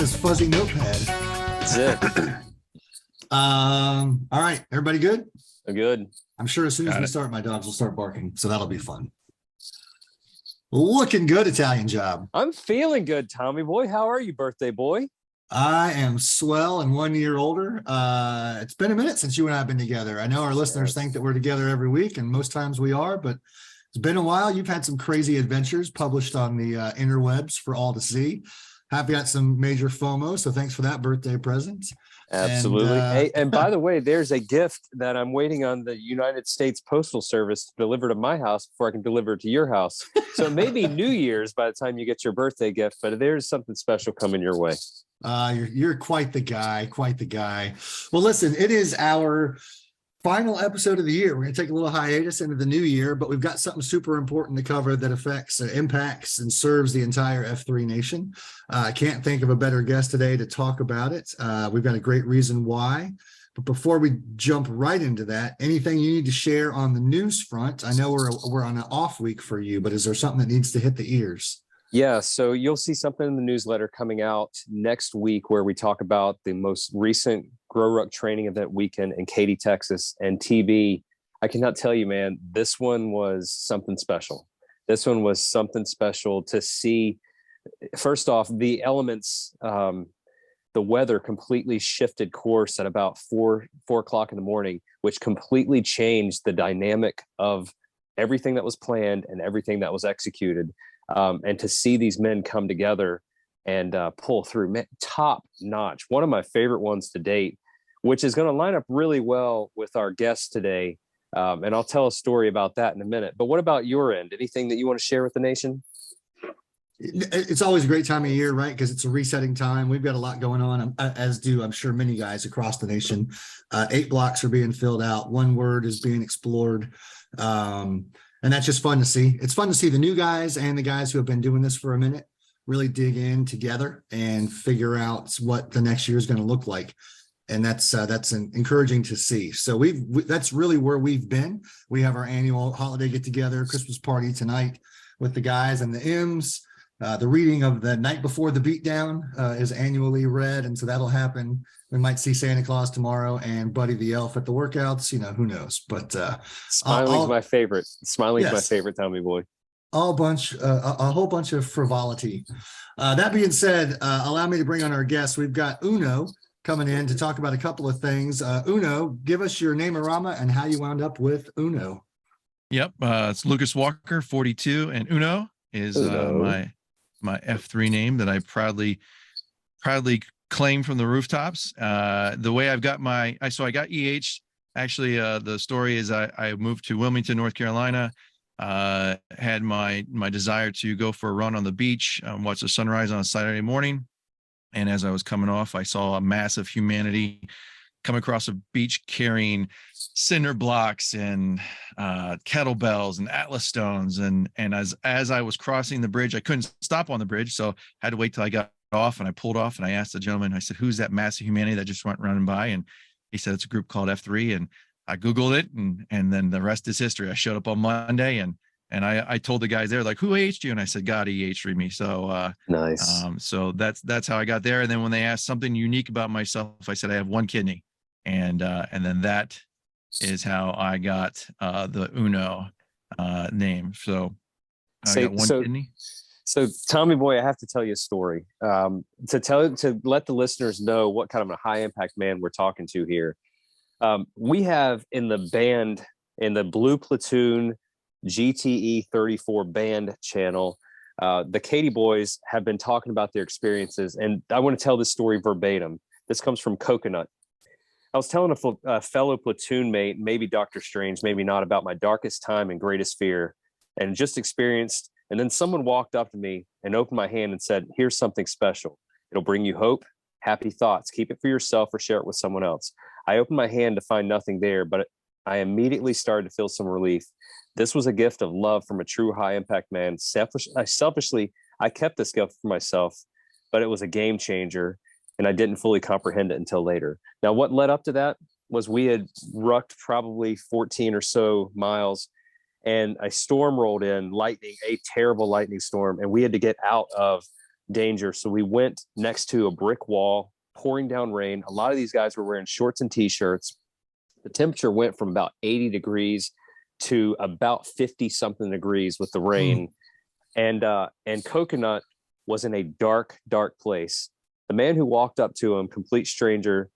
his fuzzy notepad. That's it. All right, everybody good? Good. I'm sure as soon as we start, my dogs will start barking, so that'll be fun. Looking good, Italian job. I'm feeling good, Tommy boy. How are you, birthday boy? I am swell and 1 year older. It's been a minute since you and I have been together. I know our listeners think that we're together every week, and most times we are, but it's been a while. You've had some crazy adventures published on the interwebs for all to see. Have got some major FOMO, so thanks for that birthday present. Absolutely. Hey, and by the way, there's a gift that I'm waiting on the United States Postal Service to deliver to my house before I can deliver it to your house. So it may be New Year's by the time you get your birthday gift, but there's something special coming your way. You're quite the guy, quite the guy. Well, listen, it is our final episode of the year. We're going to take a little hiatus into the new year, but we've got something super important to cover that affects, impacts, and serves the entire F3 nation. I can't think of a better guest today to talk about it. We've got a great reason why. But before we jump right into that, anything you need to share on the news front? I know we're on an off week for you, but is there something that needs to hit the ears? Yeah, so you'll see something in the newsletter coming out next week where we talk about the most recent Grow Ruck training event weekend in Katy, Texas. And TB, I cannot tell you, man, this one was something special. This one was something special to see. First off, the elements, the weather completely shifted course at about 4 o'clock in the morning, which completely changed the dynamic of everything that was planned and everything that was executed. And to see these men come together and pull through, top notch. One of my favorite ones to date, which is going to line up really well with our guest today. And I'll tell a story about that in a minute. But what about your end? Anything that you want to share with the nation? It's always a great time of year, right? Because it's a resetting time. We've got a lot going on, as do, I'm sure, many guys across the nation. 8 blocks are being filled out. One word is being explored. And that's just fun to see. It's fun to see the new guys and the guys who have been doing this for a minute really dig in together and figure out what the next year is going to look like. And that's encouraging to see. So that's really where we've been. We have our annual holiday get together, Christmas party tonight with the guys and the M's. The reading of the night before the beatdown is annually read. And so that'll happen. We might see Santa Claus tomorrow and Buddy the Elf at the workouts. You know, who knows? But Smiling's my favorite. Smiling's my favorite, Tommy boy. A whole bunch of frivolity. That being said, allow me to bring on our guests. We've got Uno coming in to talk about a couple of things. Uno, give us your name, Arama, and how you wound up with Uno. Yep, it's Lucas Walker, 42, and Uno is my F3 name that I proudly claim from the rooftops. The way I've got I got EH. Actually, the story is I moved to Wilmington, North Carolina, had my desire to go for a run on the beach, watch the sunrise on a Saturday morning. And as I was coming off, I saw a mass of humanity come across a beach carrying cinder blocks and kettlebells and atlas stones. And as I was crossing the bridge, I couldn't stop on the bridge, so I had to wait till I got off, and I pulled off and I asked the gentleman, I said, who's that mass of humanity that just went running by? And he said, it's a group called F3. And I Googled it, and then the rest is history. I showed up on Monday and I told the guys there, like, who EH'd you? And I said, God EH'd me. So nice. So that's how I got there. And then when they asked something unique about myself, I said, I have one kidney. And then that is how I got the Uno name. So I got one kidney. So Tommy boy, I have to tell you a story to let the listeners know what kind of a high impact man we're talking to here. We have in the band, in the Blue Platoon GTE 34 band channel, the Katy boys have been talking about their experiences, and I want to tell this story verbatim. This comes from Coconut. I was telling a fellow platoon mate, maybe Dr. Strange, maybe not, about my darkest time and greatest fear, and just experienced. And then someone walked up to me and opened my hand and said, here's something special. It'll bring you hope, happy thoughts. Keep it for yourself or share it with someone else. I opened my hand to find nothing there, but I immediately started to feel some relief. This was a gift of love from a true high impact man. Selfishly, I kept this gift for myself, but it was a game changer, and I didn't fully comprehend it until later. Now, what led up to that was we had rucked probably 14 or so miles, and a storm rolled in, a terrible lightning storm, and we had to get out of danger. So we went next to a brick wall, pouring down rain. A lot of these guys were wearing shorts and t-shirts. The temperature went from about 80 degrees to about 50 something degrees with the rain. And Coconut was in a dark, dark place. The man who walked up to him, complete stranger,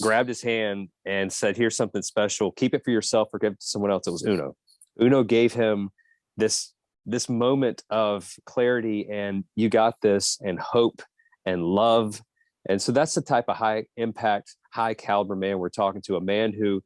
grabbed his hand and said, "Here's something special. Keep it for yourself or give it to someone else." It was Uno. Uno gave him this moment of clarity and "you got this," and hope and love. And so that's the type of high impact, high caliber man we're talking to. A man who,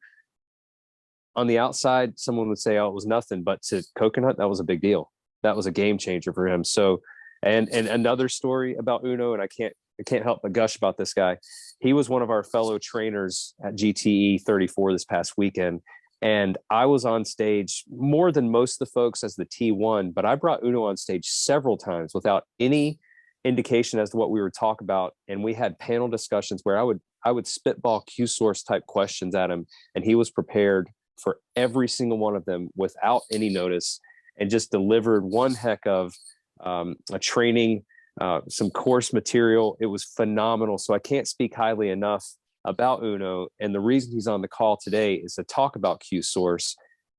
on the outside, someone would say, "Oh, it was nothing," but to Coconut, that was a big deal. That was a game changer for him. So, and another story about Uno, and I can't help but gush about this guy. He was one of our fellow trainers at GTE 34 this past weekend. And I was on stage more than most of the folks as the T1, but I brought Uno on stage several times without any indication as to what we were talking about. And we had panel discussions where I would spitball QSource type questions at him, and he was prepared for every single one of them without any notice, and just delivered one heck of a training, some course material. It was phenomenal. So I can't speak highly enough about Uno. And the reason he's on the call today is to talk about QSource.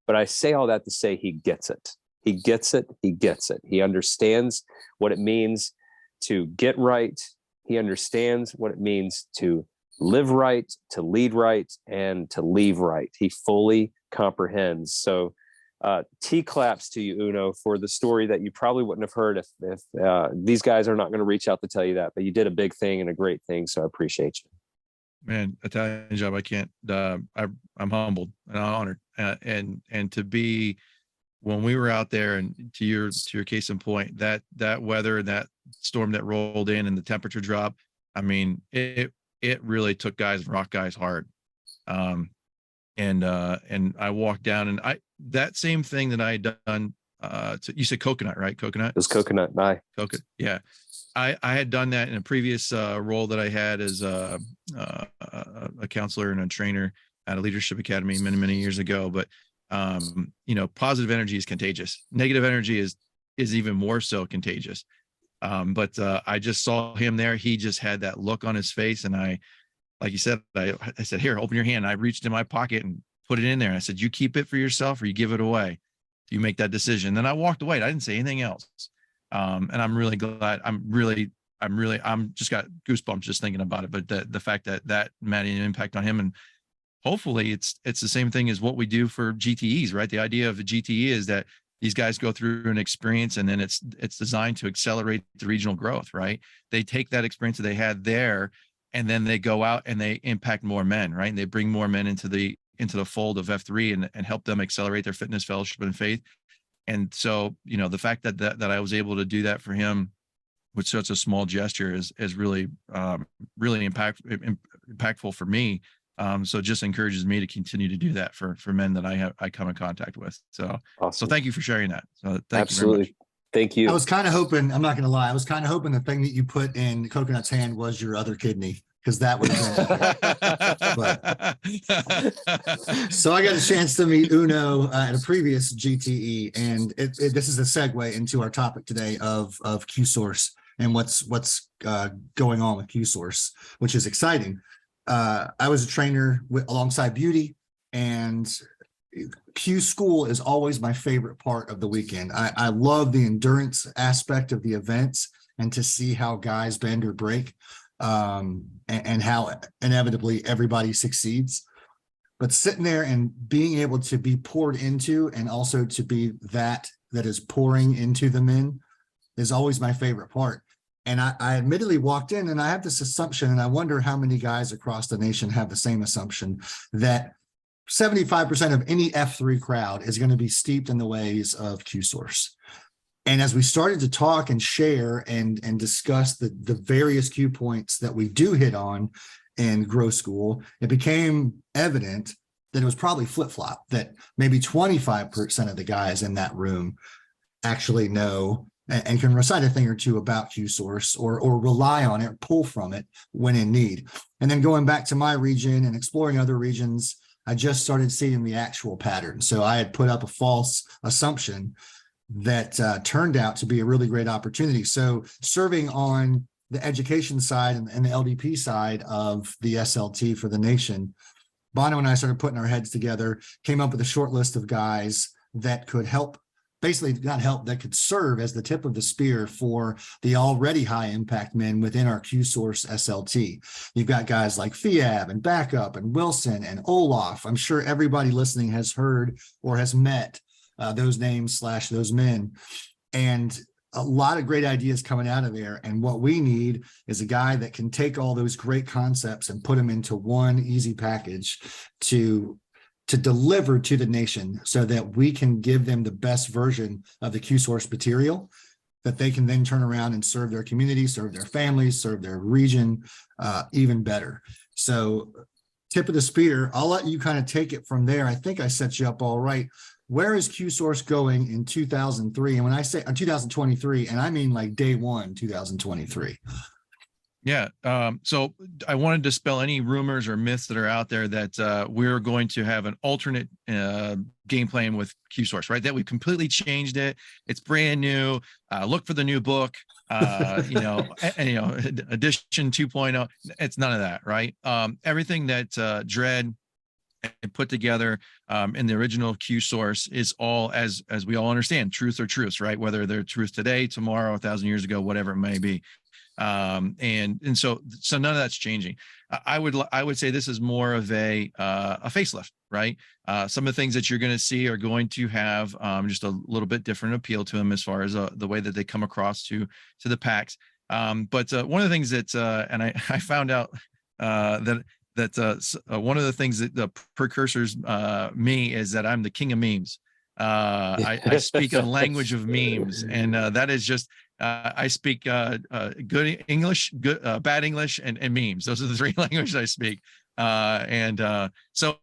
But I say all that to say he gets it. He gets it. He gets it. He understands what it means to get right. He understands what it means to live right, to lead right, and to leave right. He fully comprehends. So T claps to you, Uno, for the story that you probably wouldn't have heard if these guys are not going to reach out to tell you that, but you did a big thing and a great thing. So I appreciate you. Man, Italian job. I can't, I'm humbled and honored. And to be, when we were out there, and to your case in point, that weather, that storm that rolled in and the temperature drop, I mean, it really took rock guys hard. And I walked down, and that same thing that I had done, you said Coconut, right? Coconut? It was Coconut. Bye. Coconut. Yeah. I had done that in a previous role that I had as a counselor and a trainer at a leadership academy many, many years ago. But, positive energy is contagious. Negative energy is even more so contagious. But I just saw him there. He just had that look on his face. And like you said, I said, "Here, open your hand." I reached in my pocket and put it in there. And I said, "You keep it for yourself or you give it away. You make that decision." Then I walked away. I didn't say anything else. And I'm really glad. I'm just got goosebumps just thinking about it. But the fact that made an impact on him, and hopefully it's the same thing as what we do for GTEs, right? The idea of a GTE is that these guys go through an experience, and then it's designed to accelerate the regional growth, right? They take that experience that they had there, and then they go out and they impact more men, right? And they bring more men into the fold of F3 and help them accelerate their fitness, fellowship, and faith. And so, the fact that I was able to do that for him with such a small gesture is really, really impactful for me. So it just encourages me to continue to do that for men that I come in contact with. So, Awesome. So thank you for sharing that. So thank Absolutely. you very much. Thank you. I was kind of hoping, I'm not going to lie, I was kind of hoping the thing that you put in Coconut's hand was your other kidney, because that would have been. So I got a chance to meet Uno at a previous GTE, and this is a segue into our topic today of QSource and what's going on with QSource, which is exciting. I was a trainer alongside Beauty, and Q School is always my favorite part of the weekend. I love the endurance aspect of the events, and to see how guys bend or break, and how inevitably everybody succeeds. But sitting there and being able to be poured into, and also to be that is pouring into the men, is always my favorite part. And I admittedly walked in, and I have this assumption, and I wonder how many guys across the nation have the same assumption, that 75% of any F3 crowd is going to be steeped in the ways of QSource. And as we started to talk and share and discuss the various Q points that we do hit on in Grow School, it became evident that it was probably flip-flop, that maybe 25% of the guys in that room actually know and can recite a thing or two about QSource, or rely on it, or pull from it when in need. And then going back to my region and exploring other regions, I just started seeing the actual pattern. So I had put up a false assumption that turned out to be a really great opportunity. So serving on the education side and the LDP side of the SLT for the nation, Bono and I started putting our heads together, came up with a short list of guys that could help, basically not help, that could serve as the tip of the spear for the already high impact men within our QSource SLT. You've got guys like Fiab and Backup and Wilson and Olaf. I'm sure everybody listening has heard or has met those names / those men. And a lot of great ideas coming out of there. And what we need is a guy that can take all those great concepts and put them into one easy package to deliver to the nation so that we can give them the best version of the QSource material that they can then turn around and serve their community, serve their families, serve their region even better. So tip of the spear, I'll let you kind of take it from there. I think I set you up all right. Where is QSource going in 2003? And when I say 2023, and I mean like day one, 2023. Yeah. So I want to dispel any rumors or myths that are out there that we're going to have an alternate game plan with QSource, right? That we completely changed it. It's brand new. Look for the new book, edition 2.0. It's none of that, right? Everything that Dred put together in the original QSource is all, as we all understand, truth or truths, right? Whether they're truth today, tomorrow, 1,000 years ago, whatever it may be. And so none of that's changing. I would say this is more of a facelift, right? Some of the things that you're going to see are going to have just a little bit different appeal to them as far as the way that they come across to the packs. But one of the things that and I found out that one of the things that the precursors me is that I'm the king of memes. I speak a language of memes, and that is just I speak good English, bad English, and memes. Those are the three languages I speak. So,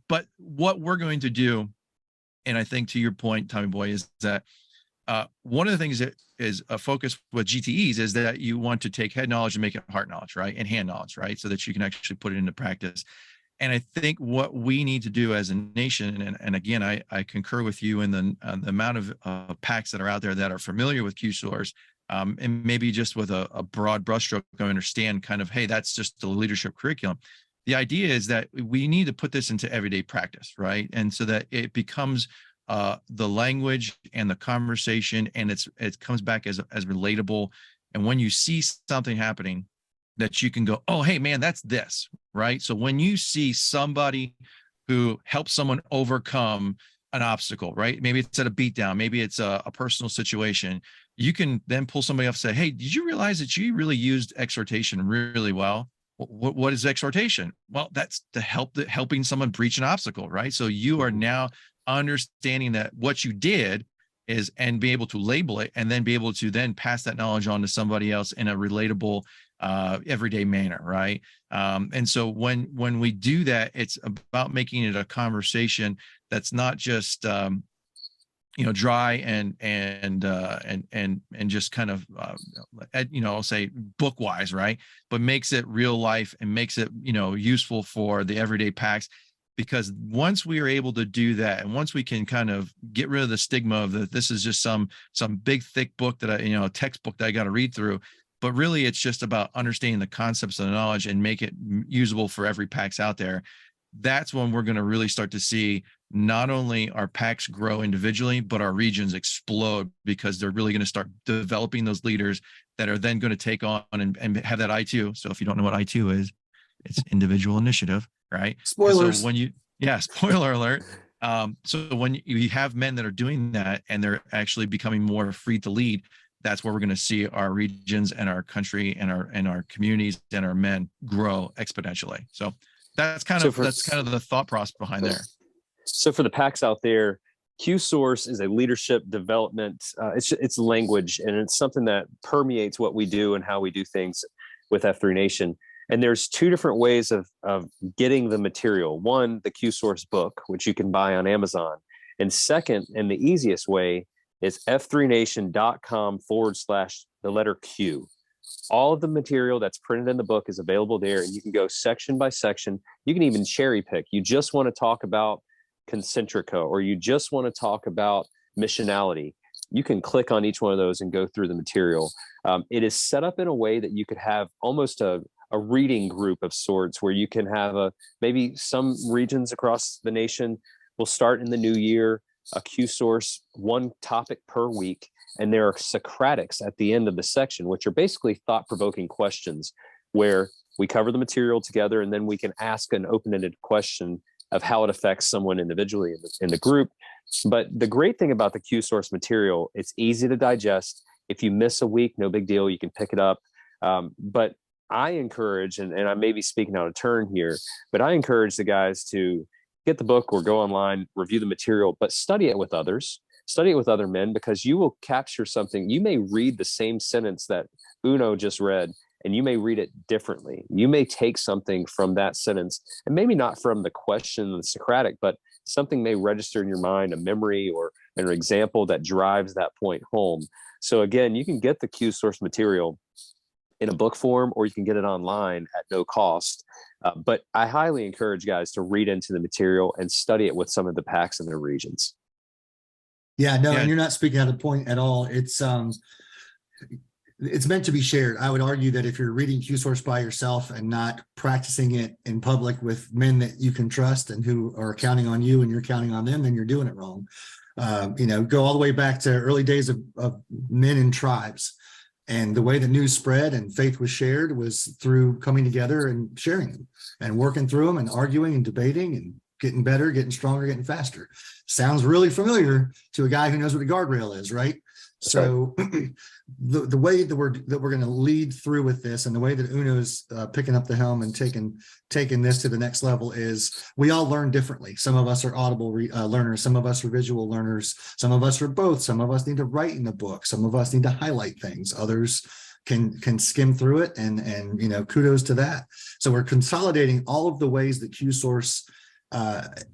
but what we're going to do, and I think to your point, Tommy Boy, is that one of the things that is a focus with GTEs is that you want to take head knowledge and make it heart knowledge, right? And hand knowledge, right? So that you can actually put it into practice. And I think what we need to do as a nation, and again, I concur with you in the amount of packs that are out there that are familiar with QSource, and maybe just with a broad brushstroke, I understand kind of, hey, that's just the leadership curriculum. The idea is that we need to put this into everyday practice, right? And so that it becomes the language and the conversation, and it comes back as relatable. And when you see something happening, that you can go, oh, hey, man, that's this, right? So when you see somebody who helps someone overcome an obstacle, right? Maybe it's at a beatdown, maybe it's a personal situation. You can then pull somebody up and say, hey, did you realize that you really used exhortation really well? What is exhortation? Well, that's helping someone breach an obstacle, right? So you are now understanding that what you did is, and be able to label it, and then be able to then pass that knowledge on to somebody else in a relatable everyday manner, right? And so when we do that, it's about making it a conversation that's not just dry and just kind of I'll say book wise, right? But makes it real life and makes it useful for the everyday packs. Because once we are able to do that, and once we can kind of get rid of the stigma of that this is just some big thick book that a textbook that I got to read through, but really it's just about understanding the concepts of the knowledge and make it usable for every packs out there. That's when we're going to really start to see not only our packs grow individually, but our regions explode, because they're really going to start developing those leaders that are then going to take on and have that I2. So if you don't know what I2 is, it's individual initiative, right? Spoilers. So spoiler alert. So when you have men that are doing that and they're actually becoming more free to lead, that's where we're going to see our regions and our country and our communities and our men grow exponentially. So that's kind of the thought process behind there. So for the packs out there, QSource is a leadership development. It's language, and it's something that permeates what we do and how we do things with F3 Nation. And there's two different ways of getting the material. One, the QSource book, which you can buy on Amazon. And second, and the easiest way, is f3nation.com/the letter Q. All of the material that's printed in the book is available there, and you can go section by section. You can even cherry pick. You just want to talk about concentrica, or you just want to talk about missionality. you can click on each one of those and go through the material. It is set up in a way that you could have almost a reading group of sorts, where you can have maybe some regions across the nation will start in the new year, a QSource, one topic per week. And there are Socratics at the end of the section, which are basically thought-provoking questions where we cover the material together, and then we can ask an open-ended question of how it affects someone individually in the group. But the great thing about the QSource material, it's easy to digest. If you miss a week, no big deal, you can pick it up. But I encourage, and I may be speaking out of turn here, but I encourage the guys to get the book or go online, review the material, but study it with others. Study it with other men, because you will capture something. You may read the same sentence that Uno just read, and you may read it differently. You may take something from that sentence, and maybe not from the question, the Socratic, but something may register in your mind, a memory or an example that drives that point home. So again, you can get the QSource material in a book form, or you can get it online at no cost. But I highly encourage guys to read into the material and study it with some of the PACs in their regions. Yeah, no, Yeah. and you're not speaking out of point at all. It's meant to be shared. I would argue that if you're reading QSource by yourself and not practicing it in public with men that you can trust and who are counting on you and you're counting on them, then you're doing it wrong. Go all the way back to early days of men in tribes. And the way the news spread and faith was shared was through coming together and sharing them and working through them and arguing and debating and getting better, getting stronger, getting faster. Sounds really familiar to a guy who knows what a guardrail is, right? So the way that we're going to lead through with this, and the way that Uno's picking up the helm and taking this to the next level, is we all learn differently. Some of us are audible learners, some of us are visual learners, some of us are both. Some of us need to write in the book, some of us need to highlight things, others can skim through it, and kudos to that. So we're consolidating all of the ways that QSource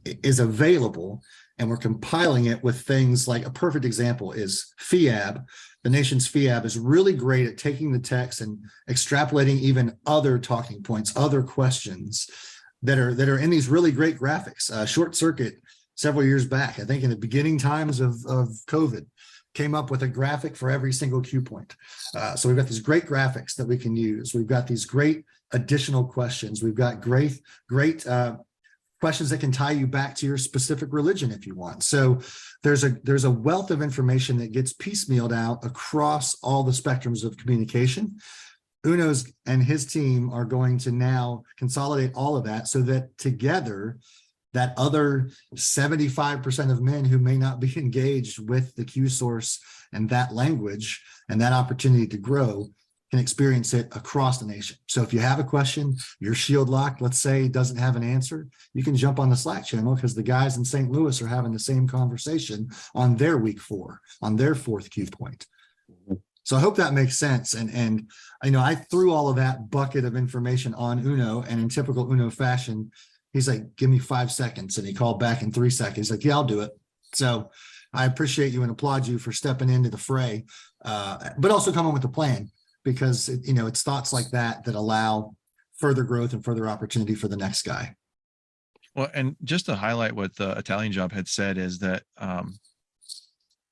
is available, and we're compiling it with things like, a perfect example is FIAB. The nation's FIAB is really great at taking the text and extrapolating even other talking points, other questions that are in these really great graphics. Short Circuit, several years back, I think in the beginning times of COVID, came up with a graphic for every single Q point. So we've got these great graphics that we can use. We've got these great additional questions. We've got great questions that can tie you back to your specific religion if you want. So there's a wealth of information that gets piecemealed out across all the spectrums of communication. Uno's and his team are going to now consolidate all of that so that together, that other 75% of men who may not be engaged with the QSource and that language and that opportunity to grow can experience it across the nation. So if you have a question, your shield lock, let's say, doesn't have an answer, you can jump on the Slack channel, because the guys in St. Louis are having the same conversation on their week 4, on their 4th Q point. So I hope that makes sense. And I threw all of that bucket of information on Uno, and in typical Uno fashion, he's like, give me 5 seconds. And he called back in 3 seconds. He's like, yeah, I'll do it. So I appreciate you and applaud you for stepping into the fray, but also coming with a plan. Because it's thoughts like that allow further growth and further opportunity for the next guy. Well, and just to highlight what the Italian Job had said is that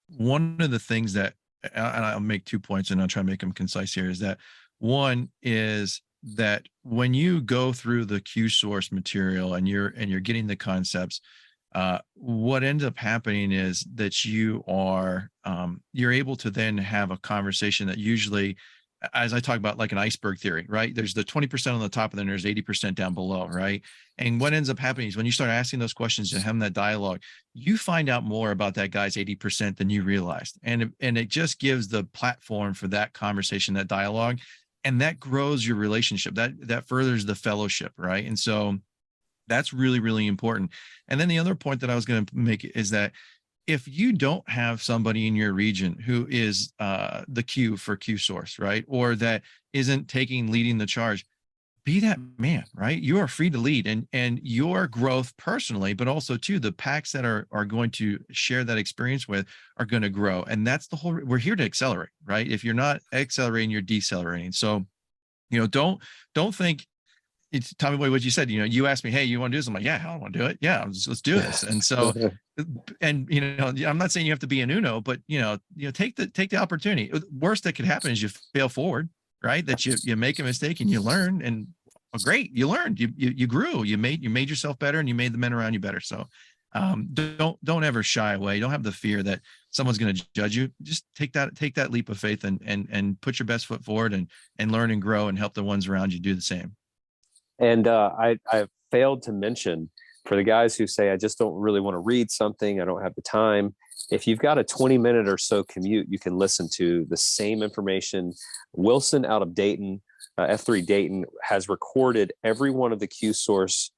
one of the things that, and I'll make 2 points and I'll try to make them concise here, is that one is that when you go through the QSource material and you're getting the concepts, what ends up happening is that you're able to then have a conversation that usually, as I talk about, like an iceberg theory, right? There's the 20% on the top, and then there's 80% down below, right? And what ends up happening is when you start asking those questions and having that dialogue, you find out more about that guy's 80% than you realized. And it just gives the platform for that conversation, that dialogue, and that grows your relationship. That furthers the fellowship, right? And so that's really, really important. And then the other point that I was going to make is that if you don't have somebody in your region who is the Q for QSource, right, or that isn't leading the charge, be that man, right? You are free to lead, and your growth personally, but also too, the PACs that are going to share that experience with are going to grow. And that's the whole, we're here to accelerate, right? If you're not accelerating, you're decelerating. So, don't think it's Tommy Boy, what you said, you asked me, hey, you want to do this? I'm like, yeah, I want to do it. Yeah, let's do this. And so, and I'm not saying you have to be an Uno, but take the opportunity. Worst that could happen is you fail forward, right? That you make a mistake and you learn, and great, you learned, you grew, you made yourself better, and you made the men around you better. So don't ever shy away. Don't have the fear that someone's going to judge you. Just take that leap of faith and put your best foot forward and learn and grow and help the ones around you do the same. And I failed to mention, for the guys who say, I just don't really want to read something, I don't have the time, if you've got a 20-minute or so commute, you can listen to the same information. Wilson out of Dayton, F3 Dayton, has recorded every one of the QSource,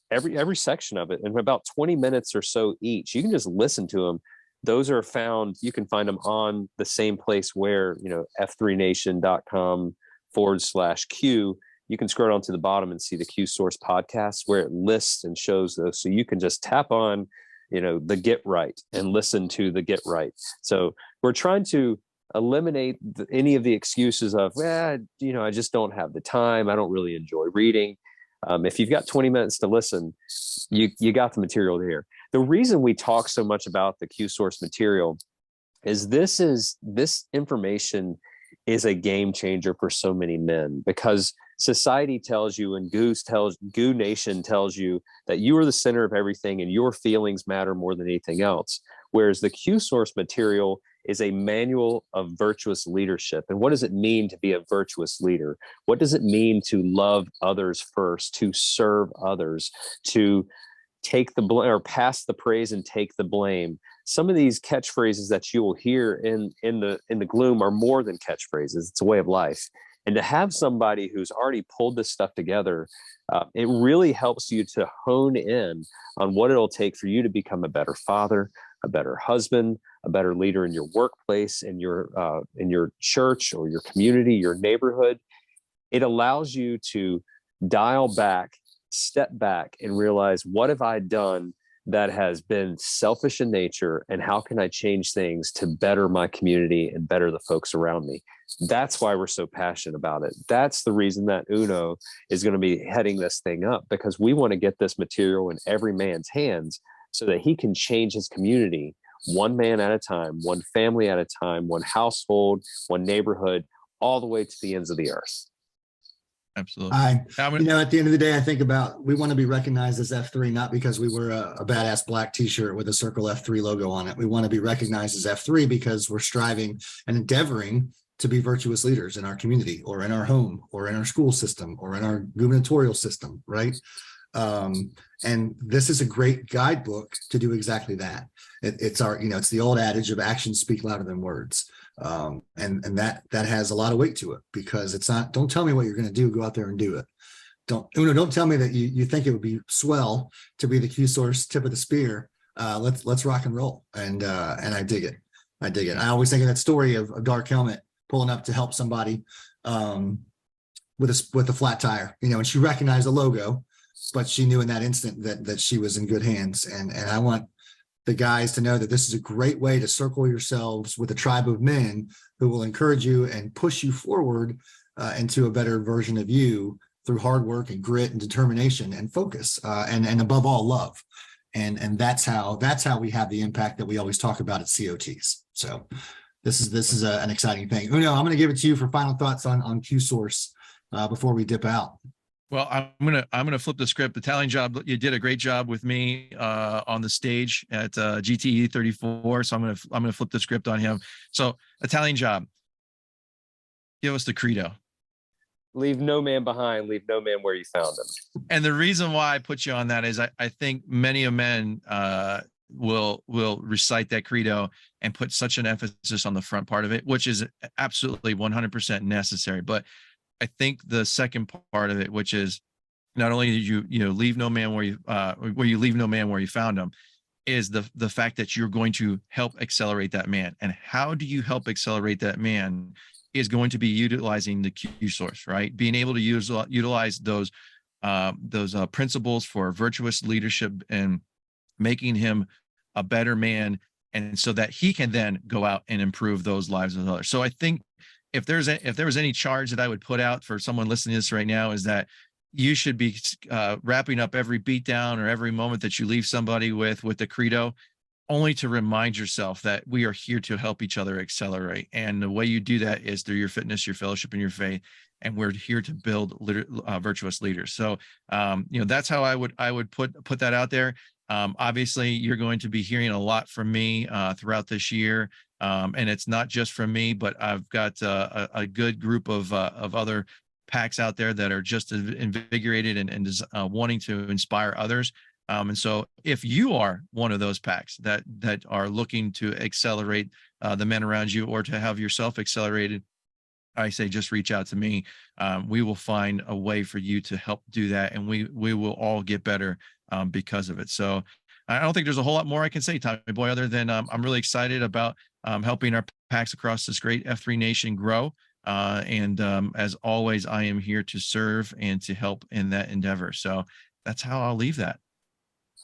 every section of it, in about 20 minutes or so each. You can just listen to them. Those are found, you can find them on the same place where, f3nation.com/Q. You can scroll down to the bottom and see the QSource podcast, where it lists and shows those. So you can just tap on, the Get Right and listen to the Get Right. So we're trying to eliminate any of the excuses of, I just don't have the time, I don't really enjoy reading. If you've got 20 minutes to listen, you got the material here. The reason we talk so much about the QSource material is this information is a game changer for so many men, because society tells you, and Goo Nation tells you, that you are the center of everything and your feelings matter more than anything else. Whereas the QSource material is a manual of virtuous leadership. And what does it mean to be a virtuous leader? What does it mean to love others first, to serve others, to take the blame, or pass the praise and take the blame? Some of these catchphrases that you will hear in the gloom are more than catchphrases. It's a way of life. And to have somebody who's already pulled this stuff together, it really helps you to hone in on what it'll take for you to become a better father, a better husband, a better leader in your workplace, in your church or your community, your neighborhood. It allows you to dial back, step back, and realize, what have I done that has been selfish in nature, and how can I change things to better my community and better the folks around me? That's why we're so passionate about it. That's the reason that Uno is going to be heading this thing up, because we want to get this material in every man's hands so that he can change his community one man at a time, one family at a time, one household, one neighborhood, all the way to the ends of the earth. Absolutely. At the end of the day, I think about, we want to be recognized as F3, not because we wear a badass black t-shirt with a circle F3 logo on it. We want to be recognized as F3 because we're striving and endeavoring to be virtuous leaders in our community, or in our home, or in our school system, or in our gubernatorial system, right? And this is a great guidebook to do exactly that. It's the old adage of actions speak louder than words. And that has a lot of weight to it, because it's not, don't tell me what you're going to do, go out there and do it. Don't tell me that you think it would be swell to be the QSource tip of the spear. Let's rock and roll. And I dig it. I always think of that story of a dark helmet pulling up to help somebody with a flat tire, and she recognized the logo, but she knew in that instant that she was in good hands. And I want the guys to know that this is a great way to circle yourselves with a tribe of men who will encourage you and push you forward into a better version of you through hard work and grit and determination and focus, and above all, love. And that's how we have the impact that we always talk about at COTs. So this is an exciting thing. Uno, I'm going to give it to you for final thoughts on QSource before we dip out. Well, I'm gonna flip the script. The tallying job, you did a great job with me on the stage at GTE 34. So I'm gonna flip the script on him. So Italian job, give us the credo. Leave no man behind. Leave no man where you found him. And the reason why I put you on that is I think many of men will recite that credo and put such an emphasis on the front part of it, which is absolutely 100% necessary. But I think the second part of it, which is not only did you leave no man where you leave no man where you found him, is the fact that you're going to help accelerate that man. And how do you help accelerate that man is going to be utilizing the QSource, right? Being able to utilize those principles for virtuous leadership and making him a better man, and so that he can then go out and improve those lives of others. So I think if there was any charge that I would put out for someone listening to this right now, is that you should be wrapping up every beatdown or every moment that you leave somebody with the credo, only to remind yourself that we are here to help each other accelerate. And the way you do that is through your fitness, your fellowship, and your faith. And we're here to build virtuous leaders. So, that's how I would put that out there. Obviously, you're going to be hearing a lot from me throughout this year. And it's not just from me, but I've got a good group of other packs out there that are just invigorated and wanting to inspire others. And so if you are one of those packs that are looking to accelerate the men around you, or to have yourself accelerated, I say just reach out to me. We will find a way for you to help do that, and we will all get better because of it. So I don't think there's a whole lot more I can say, Tommy Boy, other than I'm really excited about helping our packs across this great F3 Nation grow. And as always, I am here to serve and to help in that endeavor. So that's how I'll leave that.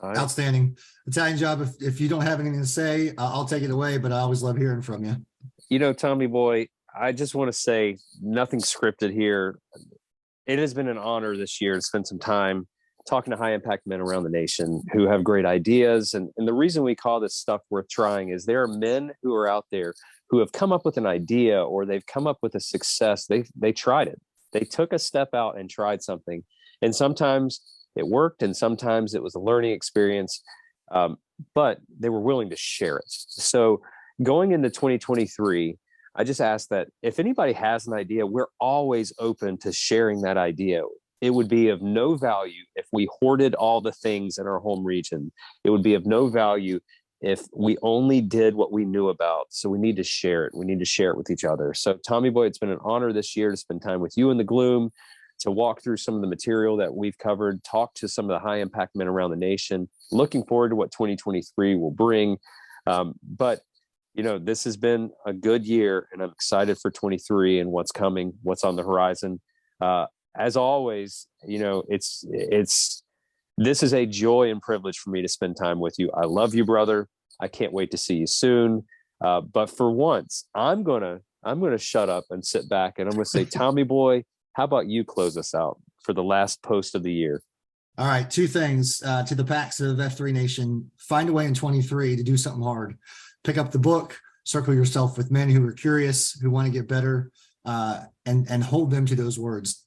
Right. Outstanding. Italian Job. If you don't have anything to say, I'll take it away, but I always love hearing from you. Tommy Boy, I just want to say nothing scripted here. It has been an honor this year to spend some time talking to high impact men around the nation who have great ideas. And the reason we call this stuff worth trying is there are men who are out there who have come up with an idea, or they've come up with a success. They tried it. They took a step out and tried something. And sometimes it worked, and sometimes it was a learning experience, but they were willing to share it. So going into 2023, I just ask that if anybody has an idea, we're always open to sharing that idea. It would be of no value if we hoarded all the things in our home region. It would be of no value if we only did what we knew about. So we need to share it. We need to share it with each other. So Tommy Boy, it's been an honor this year to spend time with you in the Gloom, to walk through some of the material that we've covered, talk to some of the high impact men around the nation. Looking forward to what 2023 will bring. But this has been a good year, and I'm excited for 23 and what's coming, what's on the horizon. As always, this is a joy and privilege for me to spend time with you. I love you, brother. I can't wait to see you soon. But for once, I'm gonna shut up and sit back, and I'm gonna say, Tommy Boy, how about you close us out for the last post of the year? All right, two things to the packs of F3 Nation. Find a way in 23 to do something hard. Pick up the book, circle yourself with men who are curious, who want to get better, and hold them to those words.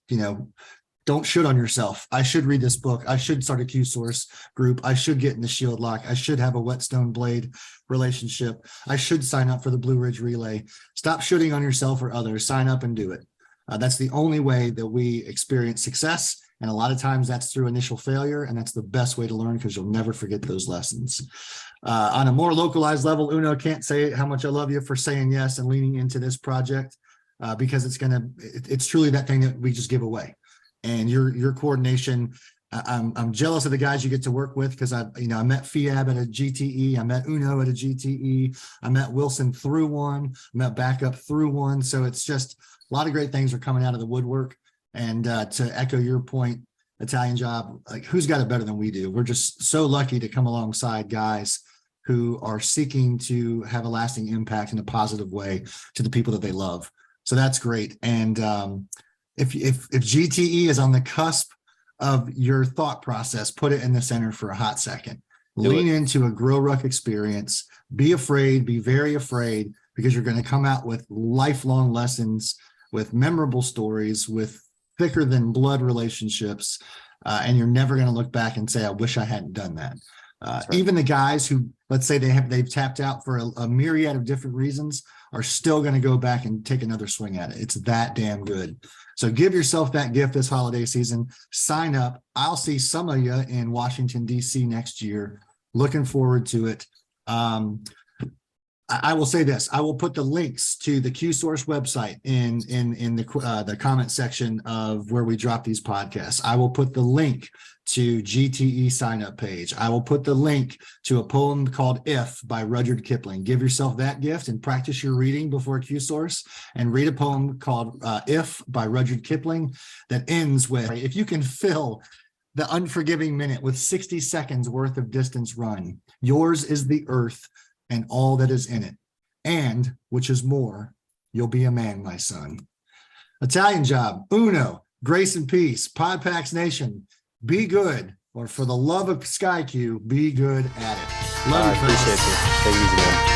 Don't shit on yourself. I should read this book. I should start a QSource group. I should get in the Shield Lock. I should have a Whetstone Blade relationship. I should sign up for the Blue Ridge Relay. Stop shooting on yourself or others. Sign up and do it. That's the only way that we experience success. And a lot of times that's through initial failure. And that's the best way to learn, because you'll never forget those lessons. On a more localized level, Uno, can't say how much I love you for saying yes and leaning into this project, because it's truly that thing that we just give away. And your coordination, I'm jealous of the guys you get to work with, because I met Fiab at a GTE, I met Uno at a GTE, I met Wilson through one, I met Backup through one. So it's just a lot of great things are coming out of the woodwork. And to echo your point, Italian Job, like, who's got it better than we do? We're just so lucky to come alongside guys who are seeking to have a lasting impact in a positive way to the people that they love. So that's great. And if GTE is on the cusp of your thought process, put it in the center for a hot second. Lean into a Grow Ruck experience. Be afraid, be very afraid, because you're going to come out with lifelong lessons, with memorable stories, with thicker than blood relationships. And you're never going to look back and say, I wish I hadn't done that. Right. Even the guys who, let's say they've tapped out for a myriad of different reasons, are still going to go back and take another swing at it. It's that damn good. So give yourself that gift this holiday season. Sign up. I'll see some of you in Washington, D.C. next year. Looking forward to it. I will say this. I will put the links to the QSource website in the comment section of where we drop these podcasts. I will put the link to GTE sign up page. I will put the link to a poem called If by Rudyard Kipling. Give yourself that gift and practice your reading before QSource, and read a poem called If by Rudyard Kipling that ends with, if you can fill the unforgiving minute with 60 seconds worth of distance run, yours is the earth and all that is in it. And, which is more, you'll be a man, my son. Italian Job, Uno, grace and peace. Podpacks Nation, be good, or for the love of SkyQ, be good at it. Love I you, fellas. appreciate you. Take it easy, man.